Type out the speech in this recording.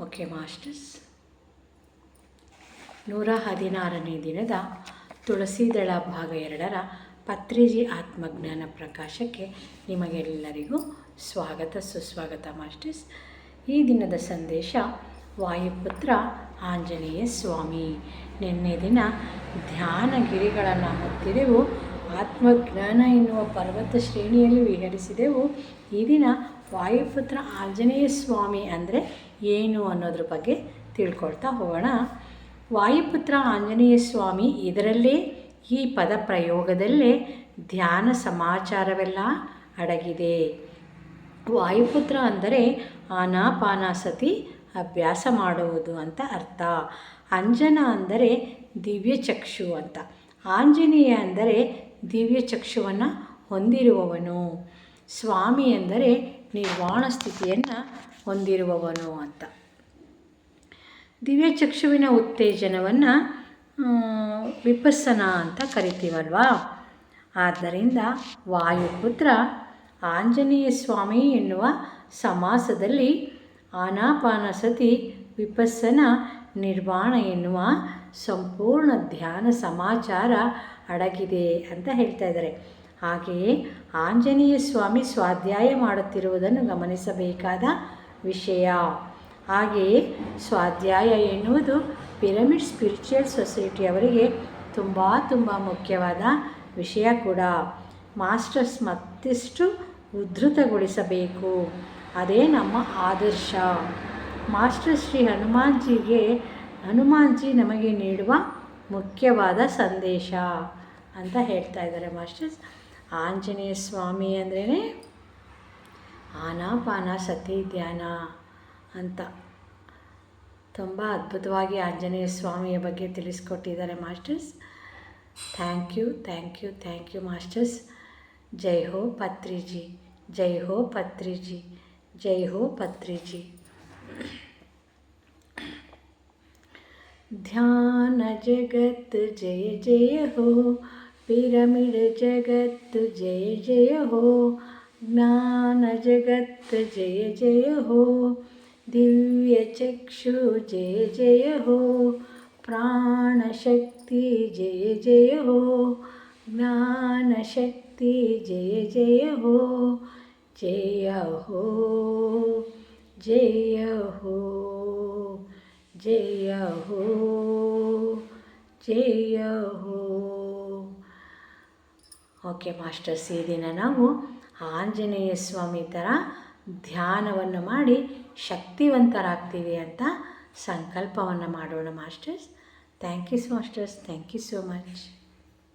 Okay masters, 116ನೇ ದಿನದ ತುಳಸಿದಳ ಭಾಗ 2ರ ಪತ್ರಿಜಿ ಆತ್ಮಜ್ಞಾನ ಪ್ರಕಾಶಕ್ಕೆ ನಿಮಗೆಲ್ಲರಿಗೂ ಸ್ವಾಗತ ಸುಸ್ವಾಗತ ಮಾಸ್ಟರ್ಸ್. ಈ ದಿನದ ಸಂದೇಶ ವಾಯುಪುತ್ರ ಆಂಜನೇಯ ಸ್ವಾಮಿ. ನಿನ್ನೆ ದಿನ ಧ್ಯಾನ ಗಿರಿಗಳನ್ನು ಹತ್ತಿದೆವು, ಆತ್ಮಜ್ಞಾನ ಎನ್ನುವ ಪರ್ವತ ಶ್ರೇಣಿಯಲ್ಲಿ ವಿಹರಿಸಿದೆವು. ಈ ದಿನ ವಾಯುಪುತ್ರ ಆಂಜನೇಯ ಸ್ವಾಮಿ ಅಂದರೆ ಏನು ಅನ್ನೋದ್ರ ಬಗ್ಗೆ ತಿಳ್ಕೊಳ್ತಾ ಹೋಗೋಣ. ವಾಯುಪುತ್ರ ಆಂಜನೇಯ ಸ್ವಾಮಿ, ಇದರಲ್ಲೇ ಈ ಪದ ಪ್ರಯೋಗದಲ್ಲೇ ಧ್ಯಾನ ಸಮಾಚಾರವೆಲ್ಲ ಅಡಗಿದೆ. ವಾಯುಪುತ್ರ ಅಂದರೆ ಆನಾಪಾನಸತಿ ಅಭ್ಯಾಸ ಮಾಡುವುದು ಅಂತ ಅರ್ಥ. ಅಂಜನ ಅಂದರೆ ದಿವ್ಯಚಕ್ಷು ಅಂತ. ಆಂಜನೇಯ ಅಂದರೆ ದಿವ್ಯಚಕ್ಷುವನ್ನು ಹೊಂದಿರುವವನು. ಸ್ವಾಮಿ ಅಂದರೆ ನಿರ್ವಾಣ ಸ್ಥಿತಿಯನ್ನು ಹೊಂದಿರುವವನು ಅಂತ. ದಿವ್ಯಚಕ್ಷುವಿನ ಉತ್ತೇಜನವನ್ನು ವಿಪಸ್ಸನ ಅಂತ ಕರಿತೀವಲ್ವಾ. ಆದ್ದರಿಂದ ವಾಯುಪುತ್ರ ಆಂಜನೇಯ ಸ್ವಾಮಿ ಎನ್ನುವ ಸಮಾಸದಲ್ಲಿ ಆನಾಪಾನಸತಿ ವಿಪಸ್ಸನ ನಿರ್ವಾಣ ಎನ್ನುವ ಸಂಪೂರ್ಣ ಧ್ಯಾನ ಸಮಾಚಾರ ಅಡಗಿದೆ ಅಂತ ಹೇಳ್ತಾ ಇದ್ದಾರೆ. ಹಾಗೆಯೇ ಆಂಜನೇಯ ಸ್ವಾಮಿ ಸ್ವಾಧ್ಯಾಯ ಮಾಡುತ್ತಿರುವುದನ್ನು ಗಮನಿಸಬೇಕಾದ ವಿಷಯ. ಹಾಗೆಯೇ ಸ್ವಾಧ್ಯಾಯ ಎನ್ನುವುದು ಪಿರಮಿಡ್ ಸ್ಪಿರಿಚುವಲ್ ಸೊಸೈಟಿಯವರಿಗೆ ತುಂಬ ಮುಖ್ಯವಾದ ವಿಷಯ ಕೂಡ. ಮಾಸ್ಟರ್ಸ್ ಮತ್ತಿಷ್ಟು ಉದ್ಧೃತಗೊಳಿಸಬೇಕು, ಅದೇ ನಮ್ಮ ಆದರ್ಶ. ಮಾಸ್ಟರ್ ಶ್ರೀ ಹನುಮಾನ್ಜಿ ನಮಗೆ ನೀಡುವ ಮುಖ್ಯವಾದ ಸಂದೇಶ ಅಂತ ಹೇಳ್ತಾ ಇದ್ದಾರೆ ಮಾಸ್ಟರ್ಸ್. ಆಂಜನೇಯ ಸ್ವಾಮಿ ಅಂದ್ರೇ ಆನಾಪಾನಸತಿ ಧ್ಯಾನ ಅಂತ ತುಂಬ ಅದ್ಭುತವಾಗಿ ಆಂಜನೇಯ ಸ್ವಾಮಿಯ ಬಗ್ಗೆ ತಿಳಿಸ್ಕೊಟ್ಟಿದ್ದಾರೆ ಮಾಸ್ಟರ್ಸ್. Thank you masters. ಜೈ ಹೋ ಪತ್ರಿಜಿ, ಜೈ ಹೋ ಪತ್ರಿಜಿ, ಜೈ ಹೋ ಪತ್ರಿಜಿ. ಧ್ಯಾನ ಜಗತ್ ಜಯ ಜಯ ಹೋ, ಪಿರಮಿಡ್ ಜಗತ್ ಜಯ ಜಯ ಹೋ, ಜ್ಞಾನ ಜಗತ್ ಜಯ ಜಯ ಹೋ, ದಿವ್ಯ ಚಕ್ಷು ಜಯ ಜಯ ಹೋ, ಪ್ರಾಣಶಕ್ತಿ ಜಯ ಜಯ ಹೋ, ಜ್ಞಾನ ಶಕ್ತಿ ಜಯ ಜಯ ಹೋ, ಜಯ ಹೋ ಜಯ ಹೋ ಜಯ ಹೋ ಜಯ ಹೋ. ಓಕೆ ಮಾಸ್ಟರ್ಸ್, ಈ ದಿನ ನಾವು ಆಂಜನೇಯ ಸ್ವಾಮಿ ಥರ ಧ್ಯಾನವನ್ನು ಮಾಡಿ ಶಕ್ತಿವಂತರಾಗ್ತೀವಿ ಅಂತ ಸಂಕಲ್ಪವನ್ನು ಮಾಡೋಣ masters. Thank you masters, thank you so much.